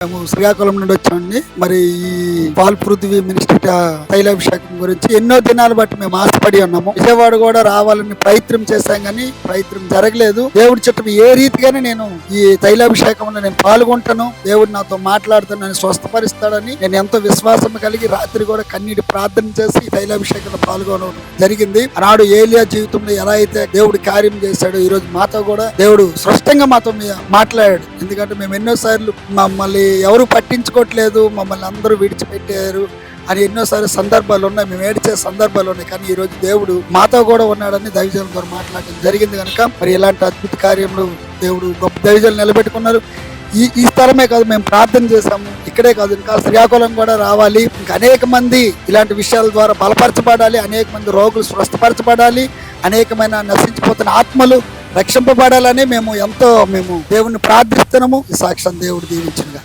మేము శ్రీకాకుళం నుండి వచ్చామండి. మరి ఈ పాల్ పృథ్వీ మినిస్టర్ తైలాభిషేకం గురించి ఎన్నో దినాలు బట్టి మేము ఆశపడి ఉన్నాము. విజయవాడ కూడా రావాలని ప్రయత్నం చేశాం కానీ ప్రయత్నం జరగలేదు. దేవుడి చిత్తం ఏ రీతిగానే నేను ఈ తైలాభిషేకంలో నేను పాల్గొంటాను, దేవుడు నాతో మాట్లాడుతాను, నన్ను స్వస్థపరుస్తాడని నేను ఎంతో విశ్వాసం కలిగి రాత్రి కూడా కన్నీటి ప్రార్థన చేసి ఈ తైలాభిషేకంలో పాల్గొనడం జరిగింది. ఆనాడు ఏలియా జీవితంలో ఎలా అయితే దేవుడు కార్యం చేశాడో ఈ రోజు మాతో కూడా దేవుడు స్పష్టంగా మాతో మాట్లాడాడు. ఎందుకంటే మేము ఎన్నోసార్లు మమ్మల్ని ఎవరు పట్టించుకోవట్లేదు, మమ్మల్ని అందరూ విడిచిపెట్టారు అని ఎన్నోసార్లు సందర్భాలు ఉన్నాయి, మేము ఏడ్చే సందర్భాలు ఉన్నాయి. కానీ ఈ రోజు దేవుడు మాతో కూడా ఉన్నాడని దైవజనుల ద్వారా మాట్లాడడం జరిగింది. కనుక మరి ఇలాంటి అద్భుత కార్యములు దేవుడు గొప్ప దైవజనులు నిలబెట్టుకున్నారు. ఈ స్థలమే కాదు, మేము ప్రార్థన చేశాము. ఇక్కడే కాదు, ఇంకా శ్రీకాకుళం కూడా రావాలి. ఇంకా అనేక మంది ఇలాంటి విషయాల ద్వారా బలపరచబడాలి, అనేక మంది రోగులు స్వస్థపరచబడాలి, అనేకమైన నశించిపోతున్న ఆత్మలు రక్షింపబడాలని మేము దేవుణ్ణి ప్రార్థిస్తున్నాము. ఈ సాక్ష్యం దేవుడు దీవించునుగా.